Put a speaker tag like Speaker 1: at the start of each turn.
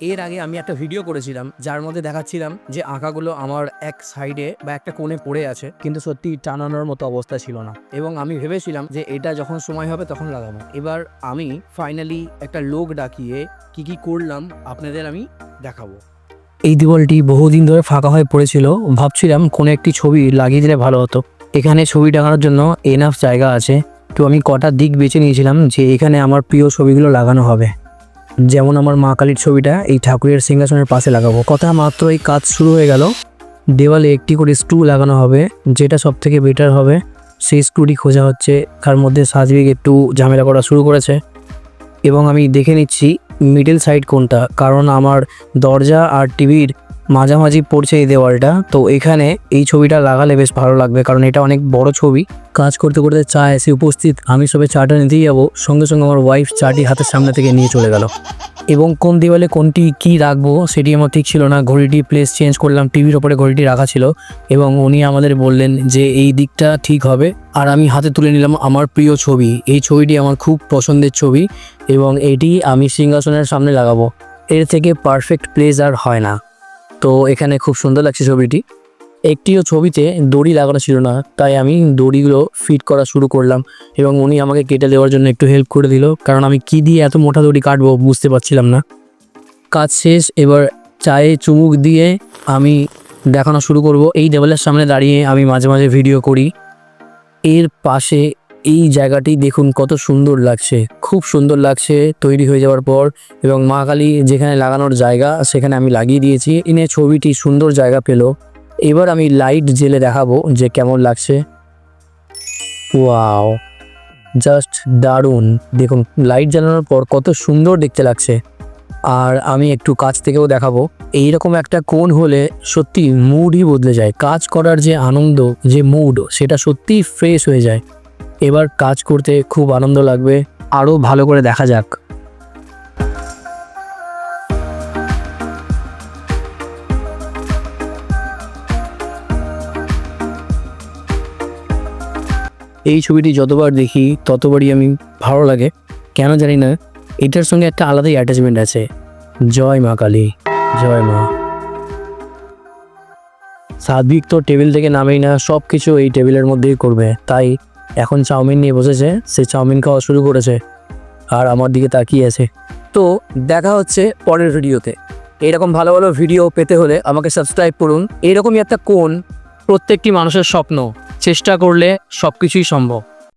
Speaker 1: এর আগে আমি একটা ভিডিও করেছিলাম যার মধ্যে দেখাচ্ছিলাম যে আঁকাগুলো আমার এক সাইডে বা একটা কোণে পড়ে আছে, কিন্তু সত্যি টানানোর মতো অবস্থা ছিল না এবং আমি ভেবেছিলাম যে এটা যখন সময় হবে তখন লাগাবো। এবার আমি ফাইনালি একটা লোক ডাকিয়ে কি কি করলাম আপনাদের আমি দেখাবো। এই দেওয়ালটি বহুদিন ধরে ফাঁকা হয়ে পড়েছিল, ভাবছিলাম কোনো একটি ছবি লাগিয়ে দিলে ভালো হতো। এখানে ছবি টাঙানোর জন্য এনাফ জায়গা আছে, তো আমি কটা দিক বেছে নিয়েছিলাম যে এখানে আমার প্রিয় ছবিগুলো লাগানো হবে। যেমন আমার মা কালীর ছবিটা এই ঠাকুরের সিংহাসনের পাশে লাগাবো। কথা মাত্র এই কাজ শুরু হয়ে গেল। দেওয়ালে একটি করে স্টু লাগানো হবে, যেটা সব থেকে বেটার হবে সেই স্টুটি খোঁজা হচ্ছে। তার মধ্যে সার্বিক একটু ঝামেলা করা শুরু করেছে এবং আমি দেখে নিচ্ছি মিডল সাইড কোনটা, কারণ আমার দরজা আর টিভির মাঝামাঝি পড়ছে এই দেওয়ালটা। তো এখানে এই ছবিটা লাগালে বেশ ভালো লাগবে, কারণ এটা অনেক বড় ছবি। কাজ করতে করতে চা এসে উপস্থিত, আমি সবে চাটা নিতেই যাবো, সঙ্গে সঙ্গে আমার ওয়াইফ চাটি হাতের সামনে থেকে নিয়ে চলে গেল। এবং কোন দেওয়ালে কোনটি কি রাখবো সেটি আমার ঠিক ছিল না। ঘড়িটি প্লেস চেঞ্জ করলাম, টিভির ওপরে ঘড়িটি রাখা ছিল এবং উনি আমাদের বললেন যে এই দিকটা ঠিক হবে। আর আমি হাতে তুলে নিলাম আমার প্রিয় ছবি। এই ছবিটি আমার খুব পছন্দের ছবি এবং এটি আমি সিংহাসনের সামনে লাগাবো। এর থেকে পারফেক্ট প্লেস আর হয় না। তো এখানে খুব সুন্দর লাগছে ছবিটি। একটিও ছবিতে দড়ি লাগানো ছিল না, তাই আমি দড়িগুলো ফিট করা শুরু করলাম এবং উনি আমাকে কেটে দেওয়ার জন্য একটু হেল্প করে দিল, কারণ আমি কি দিয়ে এত মোটা দড়ি কাটবো বুঝতে পারছিলাম না। কাজ শেষ, এবার চায়ে চুমুক দিয়ে আমি দেখানো শুরু করব। এই দেওয়ালের সামনে দাঁড়িয়ে আমি মাঝে মাঝে ভিডিও করি। এর পাশে এই জায়গাটি দেখুন কত সুন্দর লাগছে, খুব সুন্দর লাগছে তৈরি হয়ে যাওয়ার পর। এবং মা কালী যেখানে লাগানোর জায়গা সেখানে আমি লাগিয়ে দিয়েছি। এনে ছবিটি সুন্দর জায়গা পেল। এবার আমি লাইট জেলে দেখাবো যে কেমন লাগছে। ওয়াও, জাস্ট দারুণ! দেখুন লাইট জ্বালানোর পর কত সুন্দর দেখতে লাগছে। আর আমি একটু কাছ থেকেও দেখাবো। এইরকম একটা কোণ হলে সত্যি মুডই বদলে যায়। কাজ করার যে আনন্দ, যে মুড, সেটা সত্যিই ফ্রেশ হয়ে যায়। এবার কাজ করতে খুব আনন্দ লাগবে। আরও ভালো করে দেখা যাক। এই ছবিটি যতবার দেখি ততবারই আমি ভালো লাগে, কেন জানি না। এটার সঙ্গে একটা আলাদাই অ্যাটাচমেন্ট আছে। জয় মা কালী, জয় মা। সাত্বিক তো টেবিল থেকে নামেই না, সব কিছু এই টেবিলের মধ্যেই করবে। তাই এখন চাউমিন নিয়ে বসেছে, সে চাউমিন খাওয়া শুরু করেছে আর আমার দিকে তাকিয়ে আছে। তো দেখা হচ্ছে পরের ভিডিওতে। এরকম ভালো ভালো ভিডিও পেতে হলে আমাকে সাবস্ক্রাইব করুন। এরকমই একটা কোণ প্রত্যেকটি মানুষের স্বপ্ন, চেষ্টা করলে সব কিছুই সম্ভব।